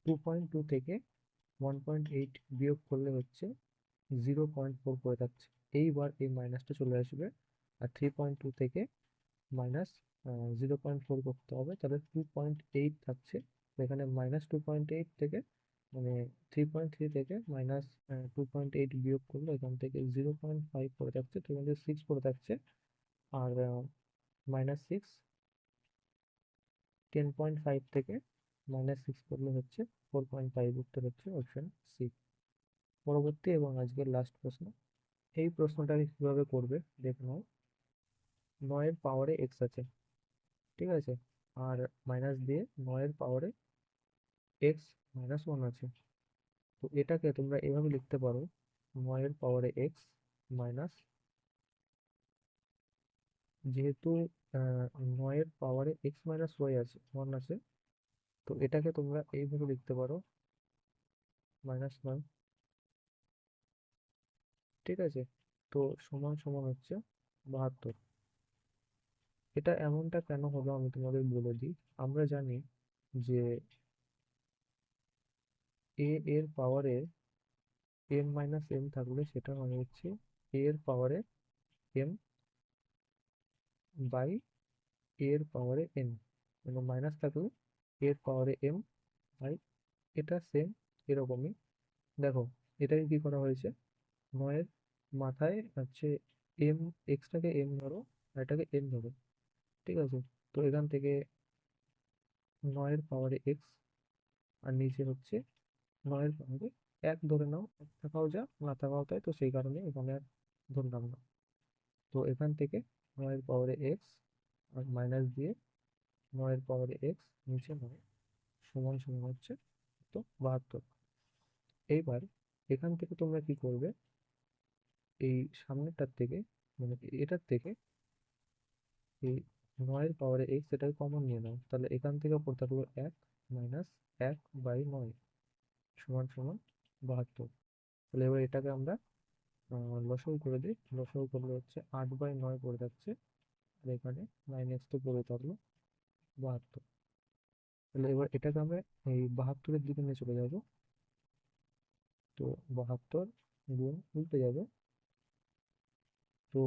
2.2 থেকে 1.8 বিয়োগ করলে হচ্ছে 0.4 করে থাকছে। এইবার এই মাইনাসটা চলে আসবে, আর 3.2 থেকে মাইনাস 0.4 করতে হবে, তাহলে 2.8 থাকছে। তো এখানে -2.8 থেকে, মানে 3.3 থেকে -2.8 বিয়োগ করলে এখান থেকে 0.5 করে থাকছে, তো এখান থেকে 6 করে থাকছে। আর -6, 10.5 থেকে -6 করলে হচ্ছে 4.5। উত্তর হচ্ছে অপশন সি। পরবর্তী এবং আজকের লাস্ট প্রশ্ন। এই প্রশ্নটাকে কিভাবে করবে দেখে নাও। 9 এর পাওয়ারে এক্স আছে, ঠিক আছে, আর মাইনাস দিয়ে 9 এর পাওয়ারে এক্স মাইনাস 1 আছে। তো এটাকে তোমরা এভাবে লিখতে পারো, 9 এর পাওয়ারে এক্স মাইনাস, যেহেতু 9 এর পাওয়ারে এক্স মাইনাস ওয়াই আছে, 1 আছে, তো এটাকে তোমরা এইভাবে লিখতে পারো, -9, ঠিক আছে। তো সমান সমান হচ্ছে 72। এটা এমনটা কেন হলো আমি তোমাদের বলে দিই। আমরা জানি যে এর পাওয়ারে m মাইনাস m থাকলে সেটা মানে হচ্ছে এর পাওয়ারে m বাই এর পাওয়ারে n, মানে মাইনাস থাকলে এর পাওয়ারে m বাই, এটা সেম এরকমই। দেখো, এটাকে কি করা হয়েছে, 9 এর মাথায় হচ্ছে m, এক্সটাকে m ধরো আর এটাকে n ধরো, ঠিক আছে। তো এখান থেকে 9 এর পাওয়ারে এক্স, আর নিচে হচ্ছে 9 এর পাওয়ারে 1 ধরে নাও, এক থাকাও যা না থাকাও তাই, তো সেই কারণে এখানে আর ধরলাম না। তো এখান থেকে 9 এর পাওয়ারে এক্স আর মাইনাস দিয়ে 9 এর পাওয়ারে এক্স নিচে 9 সমান সমান হচ্ছে তো 72। এইবার এখান থেকে তোমরা কি করবে, এই সামনেটার থেকে, মানে এটার থেকে এই 9 এর পাওয়ারে এক্স এটাকে কমন নিয়ে নাও, তাহলে এখান থেকে পড়ে থাকলো 1 মাইনাস 1 বাই 9 সমান সমান 72। তাহলে এবার এটাকে আমরা লসাগু করে দিই। লসাগু করলে হচ্ছে 8/9 পড়ে যাচ্ছে, আর এখানে 9x তো পড়ে থাকলো 72। তাহলে এবার এটাকে আমরা এই 72-এর দিকে নিয়ে চলে যাব। তো 72 গুণ উল্টে যাবে। তো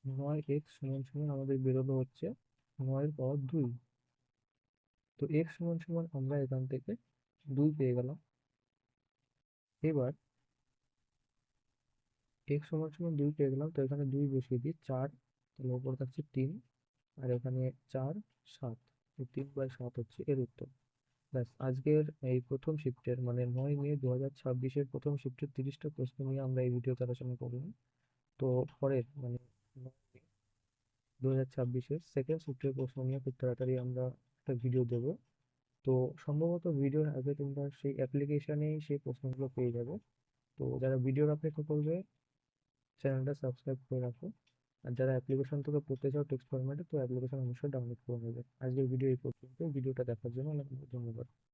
9x সমান সমান আমাদের বেরোলো হচ্ছে 9 এর পাওয়ার 2। তো x সমান সমান আমরা এখান থেকে 2 পেয়ে গেলাম। এবার x সমান সমান 2 পেয়ে গেলাম, তো এখানে 2 বসিয়ে দিই, 4, তাহলে উপর থাকছে 3, আর এখানে 4, 7, তো 3/7 হচ্ছে এর উত্তর। ব্যাস, আজকের এই প্রথম শিফটের মানে 9 মে 2026-এর প্রথম শিফটের 30টা প্রশ্ন নিয়ে আমরা এই ভিডিওতে আলোচনা করলাম। তো পরের মানে 9 মে 2026-এর সেকেন্ড শিফটের প্রশ্ন নিয়ে খুব তাড়াতাড়ি আমরা একটা ভিডিও দেবো। তো সম্ভবত ভিডিওর আগে তোমরা সেই অ্যাপ্লিকেশনেই সেই প্রশ্নগুলো পেয়ে যাবে। তো যারা ভিডিওর অপেক্ষা করবে, চ্যানেলটা সাবস্ক্রাইব করে রাখো। আর যারা অ্যাপ্লিকেশন থেকে পড়তে চাও টেক্সট ফরম্যাটে, তো অ্যাপ্লিকেশন অবশ্যই ডাউনলোড করে নেবে। আজকের ভিডিও এই পর্যন্ত। ভিডিওটা দেখার জন্য অনেক ধন্যবাদ।